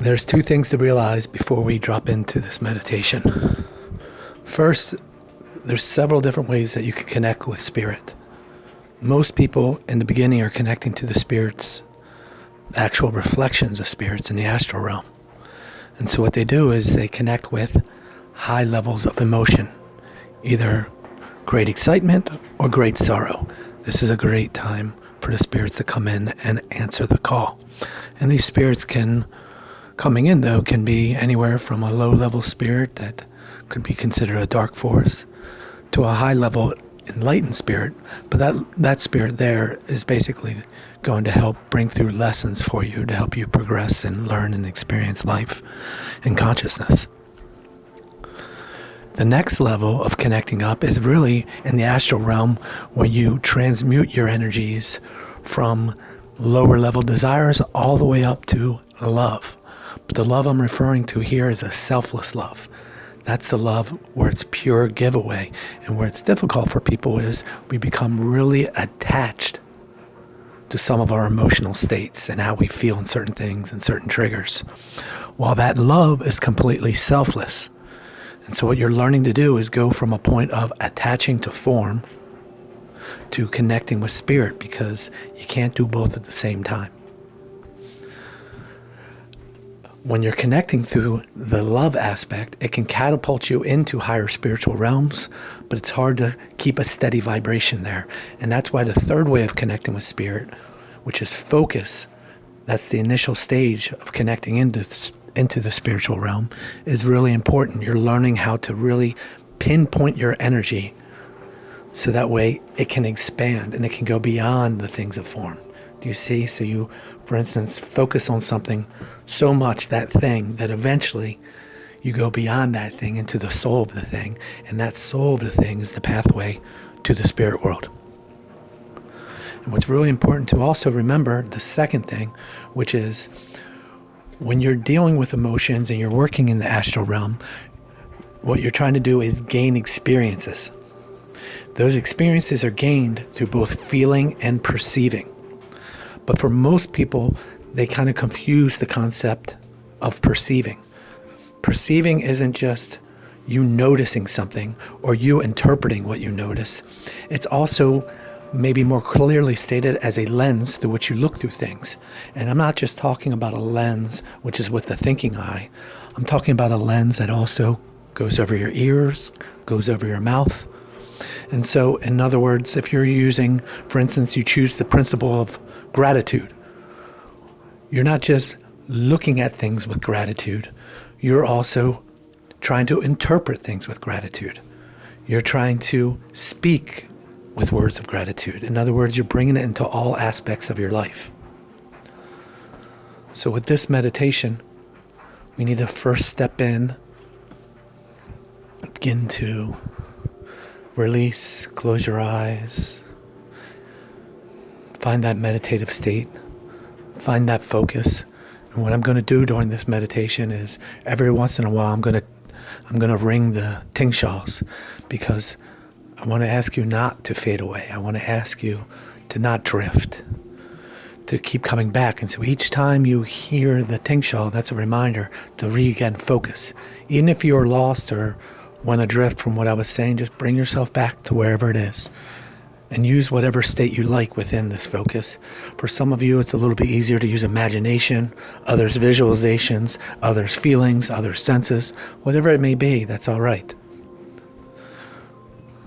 There's two things to realize before we drop into this meditation. First, there's several different ways that you can connect with spirit. Most people in the beginning are connecting to the spirits, actual reflections of spirits in the astral realm. And so what they do is they connect with high levels of emotion, either great excitement or great sorrow. This is a great time for the spirits to come in and answer the call. And these spirits coming in though, can be anywhere from a low-level spirit that could be considered a dark force to a high-level enlightened spirit. But that spirit there is basically going to help bring through lessons for you to help you progress and learn and experience life and consciousness. The next level of connecting up is really in the astral realm, where you transmute your energies from lower level desires all the way up to love. But the love I'm referring to here is a selfless love. That's the love where it's pure giveaway. And where it's difficult for people is we become really attached to some of our emotional states and how we feel in certain things and certain triggers, while that love is completely selfless. And so what you're learning to do is go from a point of attaching to form to connecting with spirit, because you can't do both at the same time. When you're connecting through the love aspect, it can catapult you into higher spiritual realms, but it's hard to keep a steady vibration there. And that's why the third way of connecting with spirit, which is focus, that's the initial stage of connecting into the spiritual realm, is really important. You're learning how to really pinpoint your energy so that way it can expand and it can go beyond the things of form. Do you see? So you, for instance, focus on something so much, that thing, that eventually you go beyond that thing into the soul of the thing, and that soul of the thing is the pathway to the spirit world. And what's really important to also remember, the second thing, which is when you're dealing with emotions and you're working in the astral realm, what you're trying to do is gain experiences. Those experiences are gained through both feeling and perceiving. But for most people, they kind of confuse the concept of perceiving. Perceiving isn't just you noticing something or you interpreting what you notice. It's also maybe more clearly stated as a lens through which you look through things. And I'm not just talking about a lens, which is with the thinking eye. I'm talking about a lens that also goes over your ears, goes over your mouth. And so, in other words, if you're using, for instance, you choose the principle of gratitude, you're not just looking at things with gratitude, you're also trying to interpret things with gratitude. You're trying to speak with words of gratitude. In other words, you're bringing it into all aspects of your life. So with this meditation, we need to first step in, begin to release, close your eyes, find that meditative state, find that focus. And what I'm going to do during this meditation is every once in a while I'm going to ring the tingshals, because I want to ask you not to fade away. I want to ask you to not drift, to keep coming back. And so each time you hear the tingshal, that's a reminder to again focus. Even if you're lost or went adrift from what I was saying, just bring yourself back to wherever it is and use whatever state you like within this focus. For some of you, it's a little bit easier to use imagination, others visualizations, others feelings, others senses, whatever it may be, that's all right.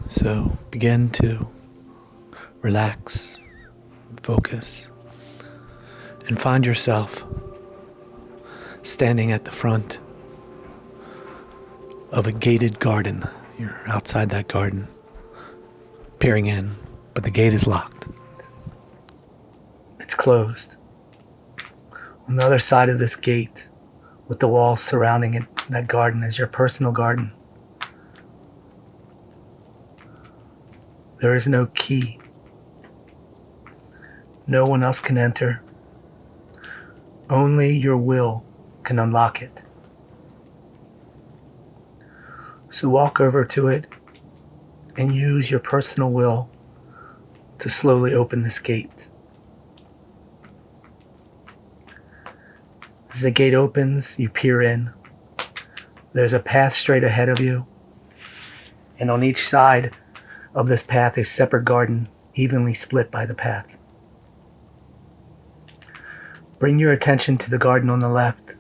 So begin to relax, focus, and find yourself standing at the front of a gated garden. You're outside that garden, peering in, but the gate is locked. It's closed. On the other side of this gate, with the walls surrounding it, that garden is your personal garden. There is no key. No one else can enter. Only your will can unlock it. So walk over to it and use your personal will to slowly open this gate. As the gate opens, you peer in. There's a path straight ahead of you, and on each side of this path, a separate garden evenly split by the path. Bring your attention to the garden on the left.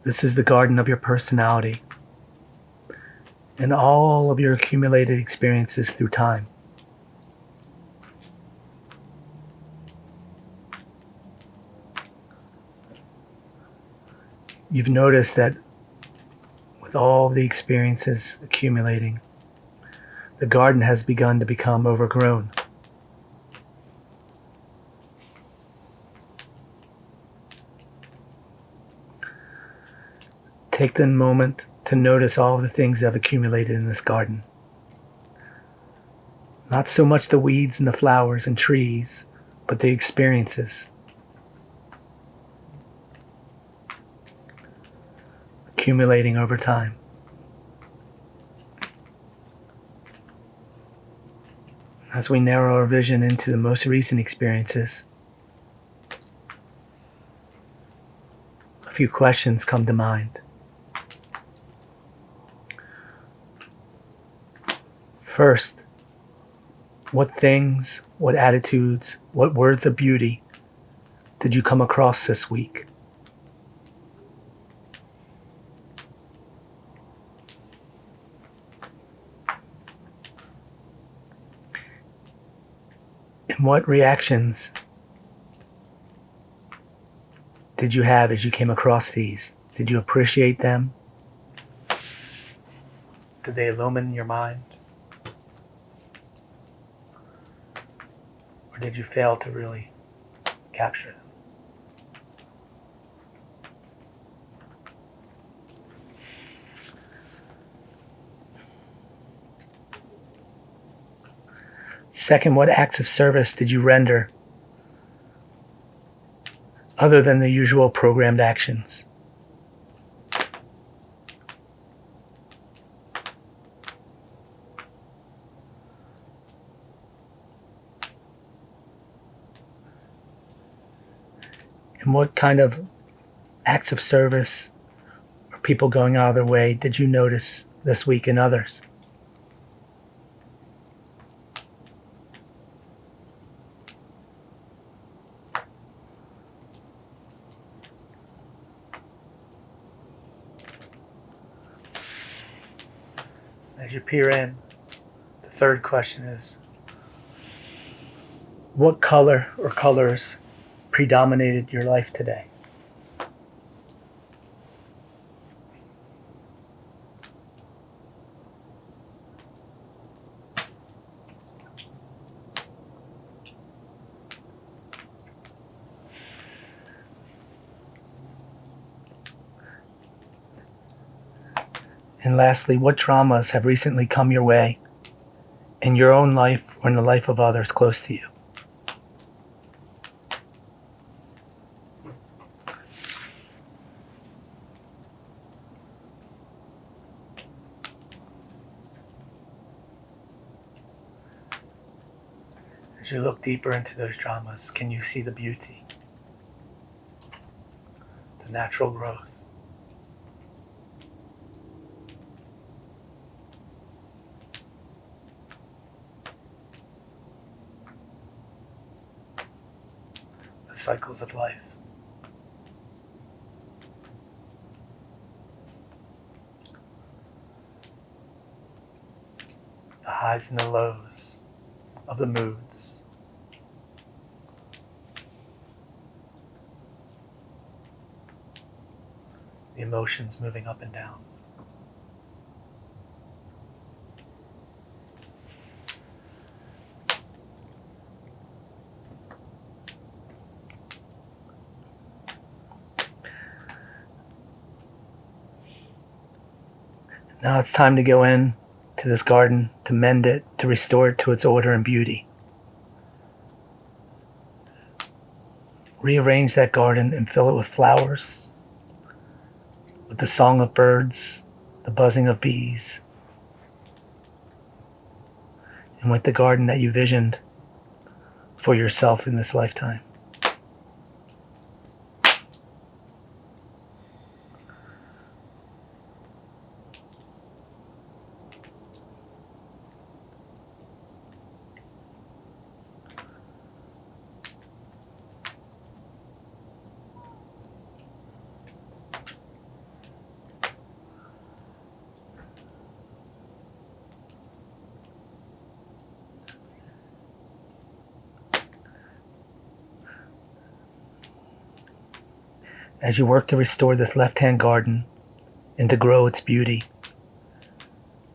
This is the garden of your personality and all of your accumulated experiences through time. You've noticed that with all the experiences accumulating, the garden has begun to become overgrown. Take the moment to notice all of the things that have accumulated in this garden. Not so much the weeds and the flowers and trees, but the experiences. Accumulating over time. As we narrow our vision into the most recent experiences, a few questions come to mind. First, what things, what attitudes, what words of beauty did you come across this week? And what reactions did you have as you came across these? Did you appreciate them? Did they illumine your mind? Or did you fail to really capture them? Second, what acts of service did you render other than the usual programmed actions? And what kind of acts of service or people going out of their way did you notice this week in others? As you peer in, the third question is, what color or colors predominated your life today? And lastly, what dramas have recently come your way in your own life or in the life of others close to you? As you look deeper into those dramas, can you see the beauty, the natural growth? The cycles of life. The highs and the lows of the moods. The emotions moving up and down. Now it's time to go in to this garden, to mend it, to restore it to its order and beauty. Rearrange that garden and fill it with flowers, with the song of birds, the buzzing of bees, and with the garden that you visioned for yourself in this lifetime. as you work to restore this left-hand garden and to grow its beauty,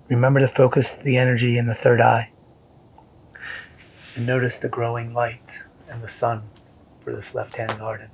remember to focus the energy in the third eye and notice the growing light and the sun for this left-hand garden.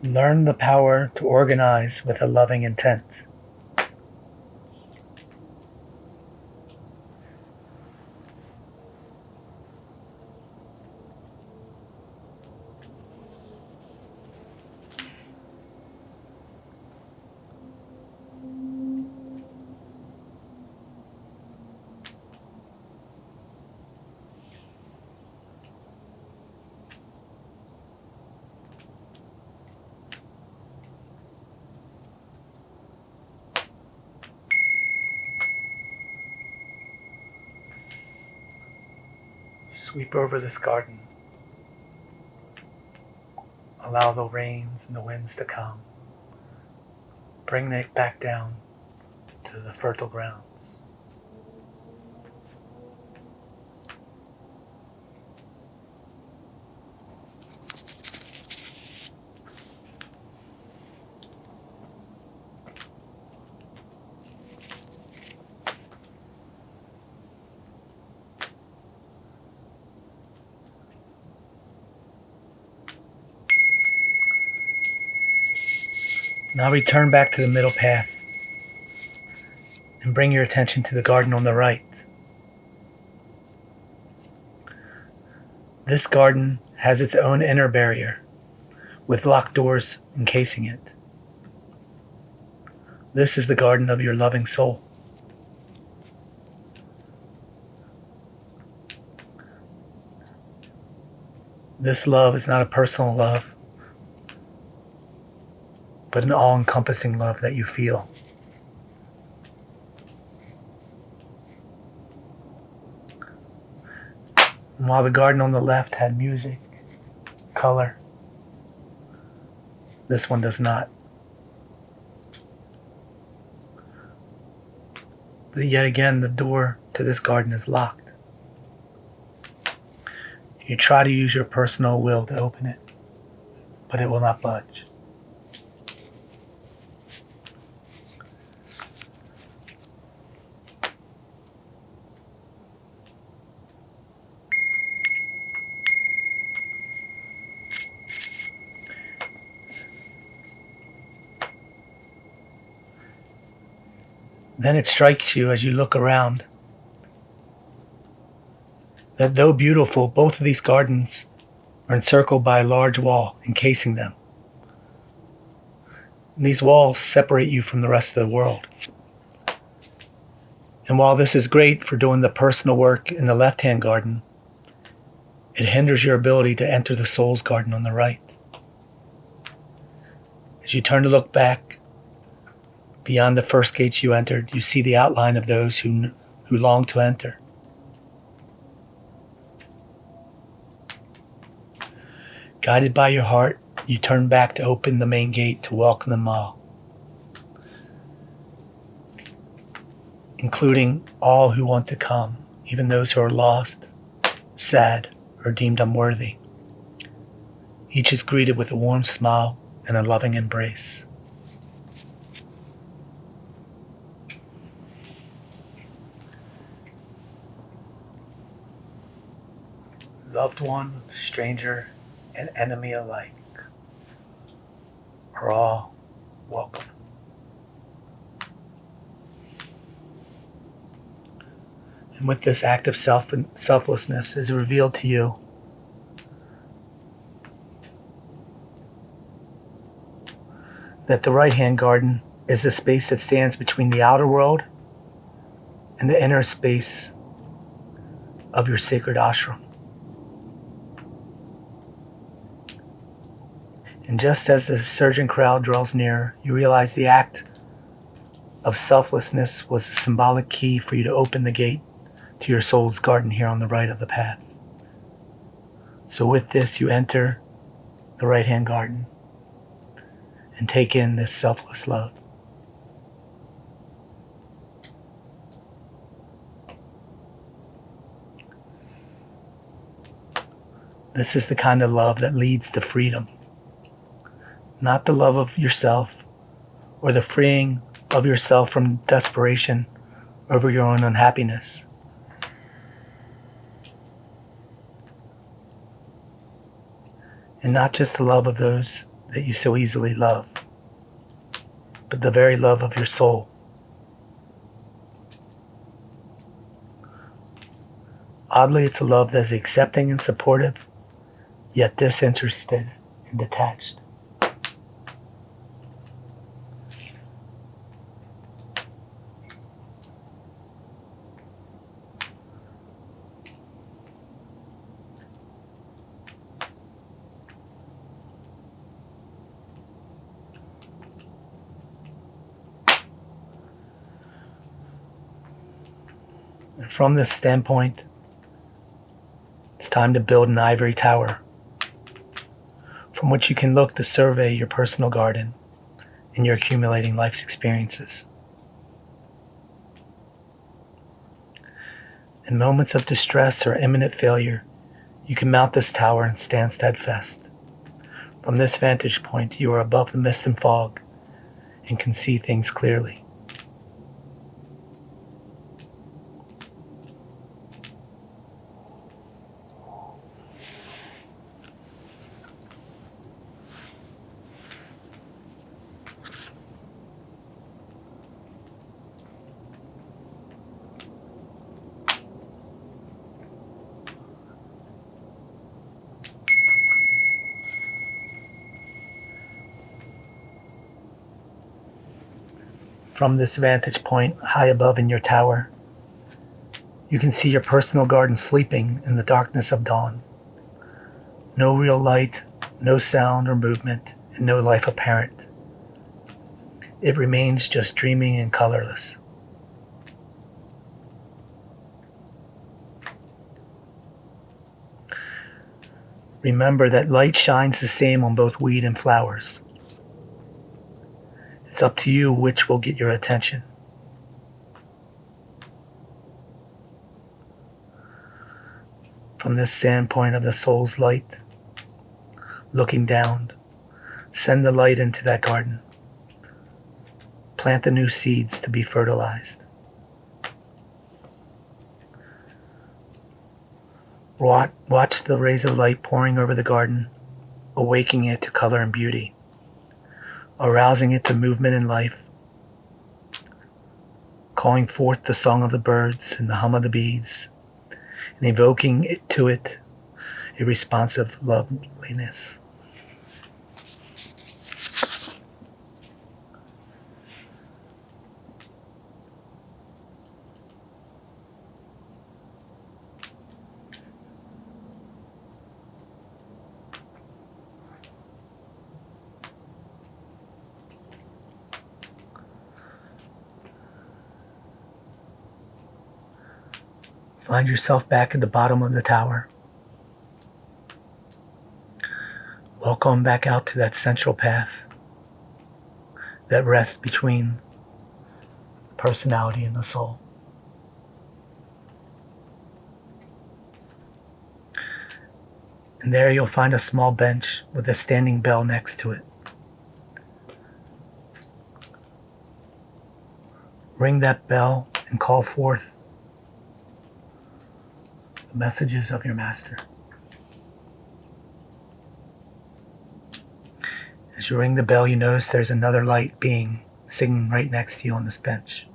Learn the power to organize with a loving intent. Sweep over this garden. Allow the rains and the winds to come. Bring it back down to the fertile grounds. Now return back to the middle path and bring your attention to the garden on the right. This garden has its own inner barrier with locked doors encasing it. This is the garden of your loving soul. This love is not a personal love, but an all-encompassing love that you feel. And while the garden on the left had music, color, this one does not. But yet again, the door to this garden is locked. You try to use your personal will to open it, but it will not budge. Then it strikes you as you look around that though beautiful, both of these gardens are encircled by a large wall encasing them. And these walls separate you from the rest of the world. And while this is great for doing the personal work in the left-hand garden, it hinders your ability to enter the soul's garden on the right. As you turn to look back, beyond the first gates you entered, you see the outline of those who long to enter. Guided by your heart, you turn back to open the main gate to welcome them all, including all who want to come, even those who are lost, sad, or deemed unworthy. Each is greeted with a warm smile and a loving embrace. Loved one, stranger, and enemy alike are all welcome. And with this act of selflessness is revealed to you that the right-hand garden is the space that stands between the outer world and the inner space of your sacred ashram. And just as the surging crowd draws near, you realize the act of selflessness was a symbolic key for you to open the gate to your soul's garden here on the right of the path. So with this, you enter the right-hand garden and take in this selfless love. This is the kind of love that leads to freedom. Not the love of yourself or the freeing of yourself from desperation over your own unhappiness. And not just the love of those that you so easily love, but the very love of your soul. Oddly, it's a love that is accepting and supportive, yet disinterested and detached. And from this standpoint, it's time to build an ivory tower from which you can look to survey your personal garden and your accumulating life's experiences. In moments of distress or imminent failure, you can mount this tower and stand steadfast. From this vantage point, you are above the mist and fog and can see things clearly. From this vantage point, high above in your tower, you can see your personal garden sleeping in the darkness of dawn. No real light, no sound or movement, and no life apparent. It remains just dreaming and colorless. Remember that light shines the same on both weed and flowers. It's up to you which will get your attention. From this standpoint of the soul's light, looking down, send the light into that garden. Plant the new seeds to be fertilized. Watch the rays of light pouring over the garden, awakening it to color and beauty, arousing it to movement and life, calling forth the song of the birds and the hum of the bees, and evoking it to it a responsive loveliness. Find yourself back at the bottom of the tower. Walk on back out to that central path that rests between the personality and the soul. And there you'll find a small bench with a standing bell next to it. Ring that bell and call forth the messages of your master. As you ring the bell, you notice there's another light being singing right next to you on this bench.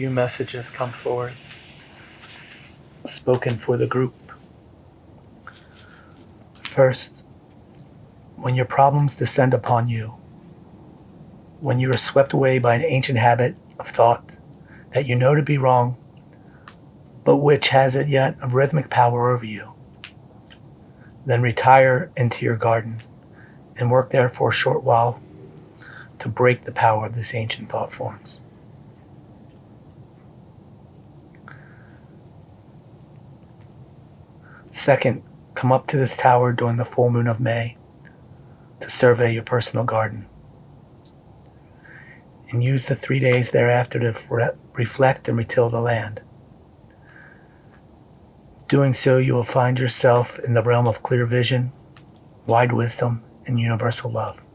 few messages come forward, spoken for the group. First, when your problems descend upon you, when you are swept away by an ancient habit of thought that you know to be wrong, but which has as yet a rhythmic power over you, then retire into your garden and work there for a short while to break the power of this ancient thought forms. Second, come up to this tower during the full moon of May to survey your personal garden. And use the 3 days thereafter to reflect and retill the land. Doing so, you will find yourself in the realm of clear vision, wide wisdom, and universal love.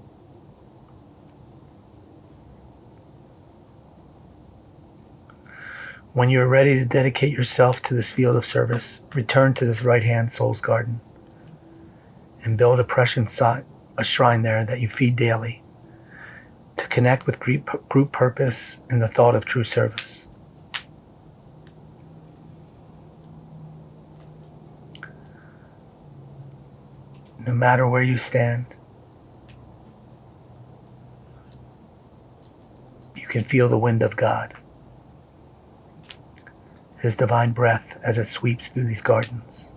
When you are ready to dedicate yourself to this field of service, return to this right-hand soul's garden and build a shrine there that you feed daily to connect with group purpose and the thought of true service. No matter where you stand, you can feel the wind of God, His divine breath as it sweeps through these gardens.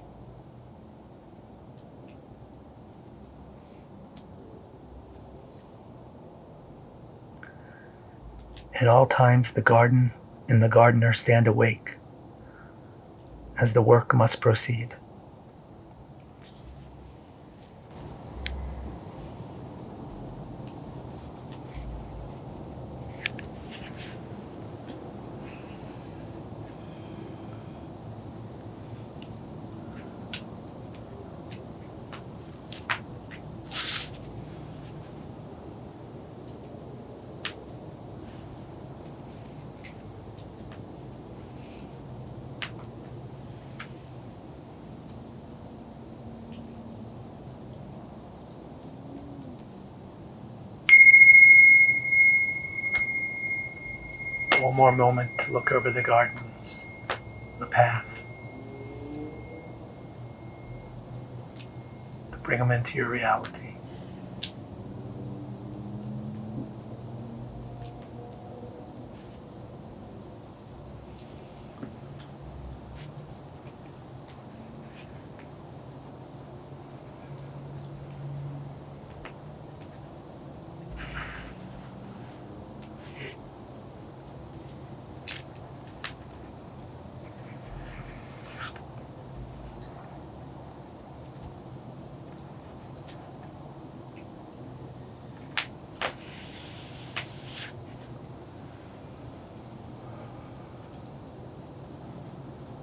At all times, the garden and the gardener stand awake as the work must proceed. One more moment to look over the gardens, the paths, to bring them into your reality.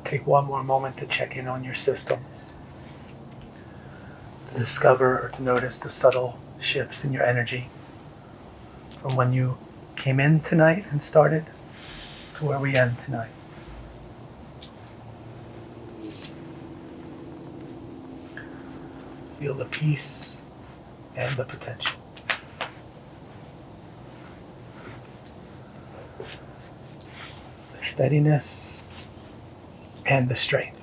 Take one more moment to check in on your systems, to discover or to notice the subtle shifts in your energy from when you came in tonight and started to where we end tonight. Feel the peace and the potential. The steadiness and the strength.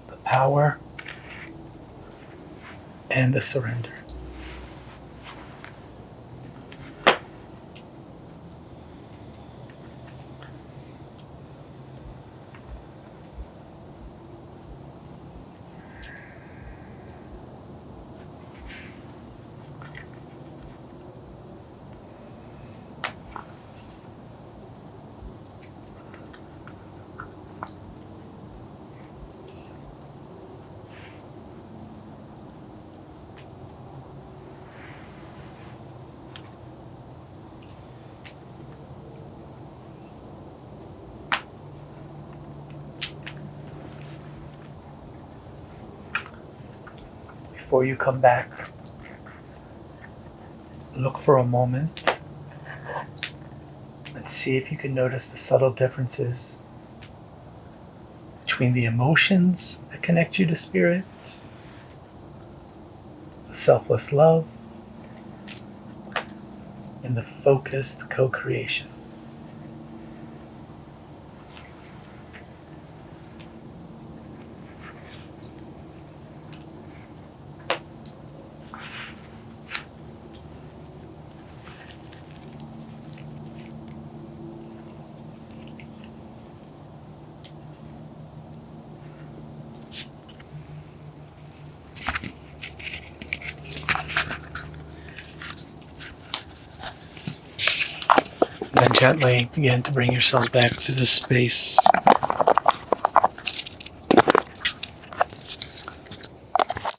The power and the surrender. Before you come back, look for a moment and see if you can notice the subtle differences between the emotions that connect you to spirit, the selfless love, in the focused co-creation. Then gently begin to bring yourselves back to this space